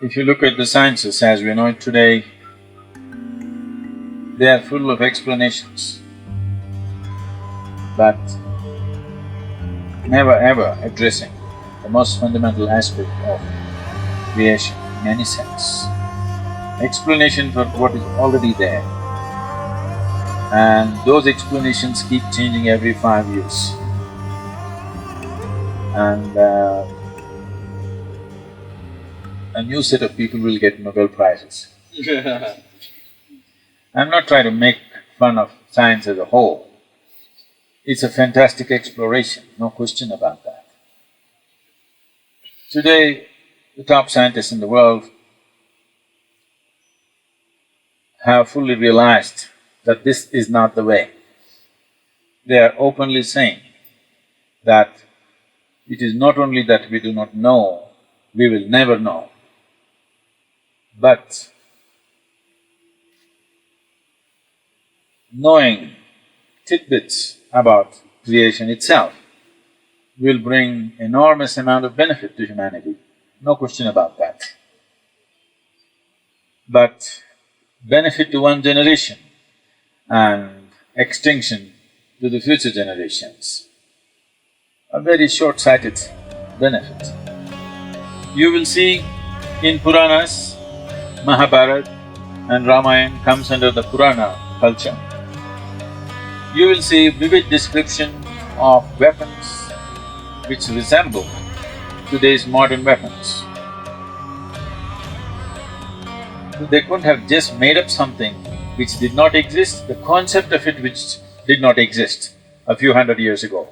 If you look at the sciences as we know it today, they are full of explanations, but never ever addressing the most fundamental aspect of creation in any sense. Explanation for what is already there, and those explanations keep changing every 5 years. And a new set of people will get Nobel Prizes. I'm not trying to make fun of science as a whole. It's a fantastic exploration, no question about that. Today, the top scientists in the world have fully realized that this is not the way. They are openly saying that it is not only that we do not know, we will never know, but knowing tidbits about creation itself will bring enormous amount of benefit to humanity, no question about that. But benefit to one generation and extinction to the future generations, a very short-sighted benefit. You will see in Puranas, Mahabharata and Ramayana comes under the Purana culture. You will see vivid description of weapons which resemble today's modern weapons. They couldn't have just made up something which did not exist, the concept of it which did not exist a few hundred years ago.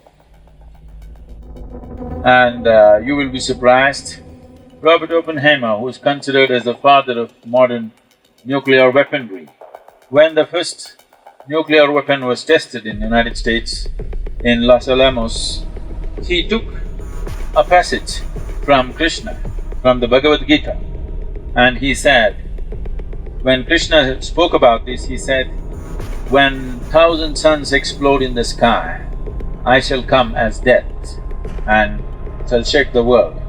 And you will be surprised, Robert Oppenheimer, who is considered as the father of modern nuclear weaponry, when the first nuclear weapon was tested in the United States, in Los Alamos, he took a passage from Krishna, from the Bhagavad Gita, and he said, when Krishna spoke about this, he said, "When 1,000 suns explode in the sky, I shall come as death and shall shake the world."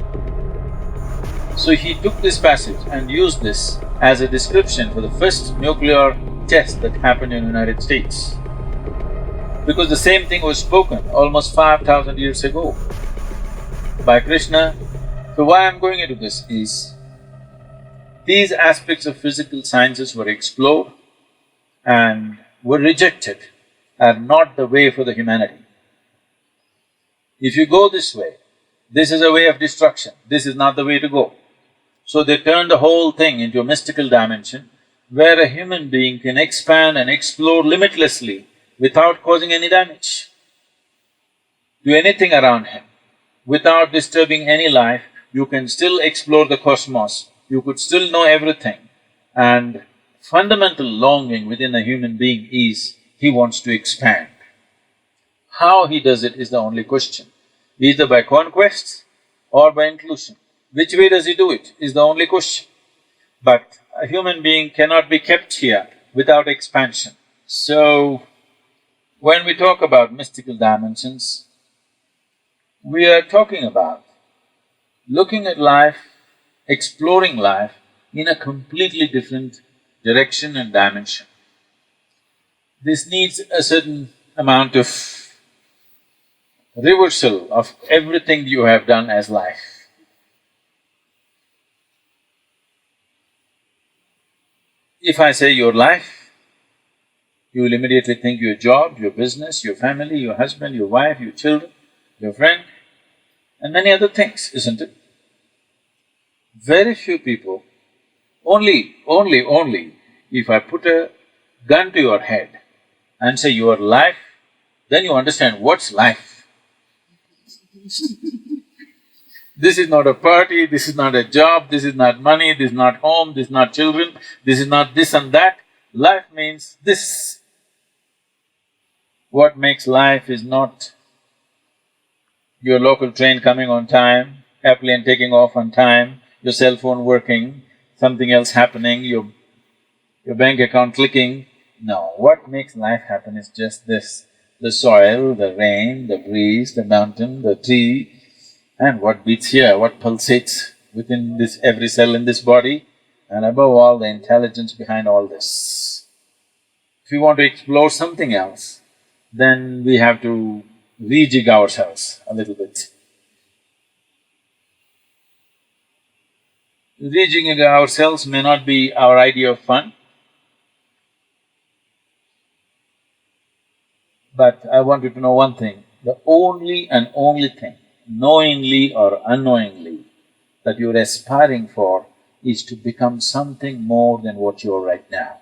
So he took this passage and used this as a description for the first nuclear test that happened in the United States. Because the same thing was spoken almost 5,000 years ago by Krishna. So why I'm going into this is, these aspects of physical sciences were explored and were rejected, are not the way for the humanity. If you go this way, this is a way of destruction, this is not the way to go. So they turned the whole thing into a mystical dimension where a human being can expand and explore limitlessly without causing any damage to anything around him. Without disturbing any life, you can still explore the cosmos, you could still know everything. And fundamental longing within a human being is, he wants to expand. How he does it is the only question, either by conquest or by inclusion. Which way does he do it is the only question. But a human being cannot be kept here without expansion. So, when we talk about mystical dimensions, we are talking about looking at life, exploring life in a completely different direction and dimension. This needs a certain amount of reversal of everything you have done as life. If I say your life, you will immediately think your job, your business, your family, your husband, your wife, your children, your friend, and many other things, isn't it? Very few people, only if I put a gun to your head and say your life, then you understand what's life. This is not a party, this is not a job, this is not money, this is not home, this is not children, this is not this and that. Life means this. What makes life is not your local train coming on time, airplane taking off on time, your cell phone working, something else happening, your bank account clicking. No, what makes life happen is just this: the soil, the rain, the breeze, the mountain, the tree, and what beats here, what pulsates within this, every cell in this body, and above all, the intelligence behind all this. If we want to explore something else, then we have to rejig ourselves a little bit. Rejigging ourselves may not be our idea of fun, but I want you to know one thing, the only and only thing, knowingly or unknowingly, that you're aspiring for is to become something more than what you are right now.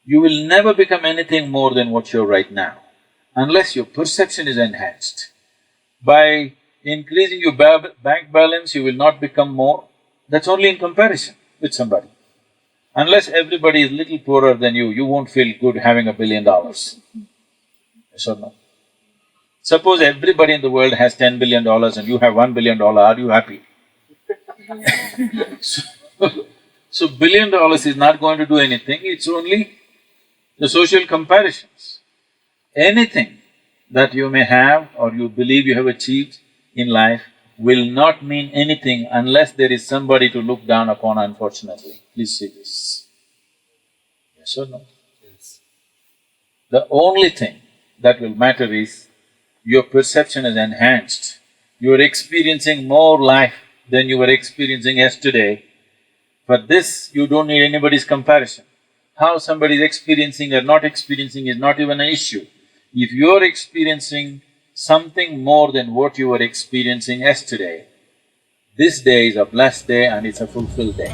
You will never become anything more than what you're right now, unless your perception is enhanced. By increasing your bank balance, you will not become more. That's only in comparison with somebody. Unless everybody is little poorer than you won't feel good having $1 billion. Yes or no? Suppose everybody in the world has $10 billion and you have $1 billion, are you happy? So $1 billion is not going to do anything, it's only the social comparisons. Anything that you may have or you believe you have achieved in life will not mean anything unless there is somebody to look down upon, unfortunately. Please see this. Yes or no? Yes. The only thing that will matter is your perception is enhanced. You are experiencing more life than you were experiencing yesterday. For this, you don't need anybody's comparison. How somebody is experiencing or not experiencing is not even an issue. If you're experiencing something more than what you were experiencing yesterday, this day is a blessed day and it's a fulfilled day.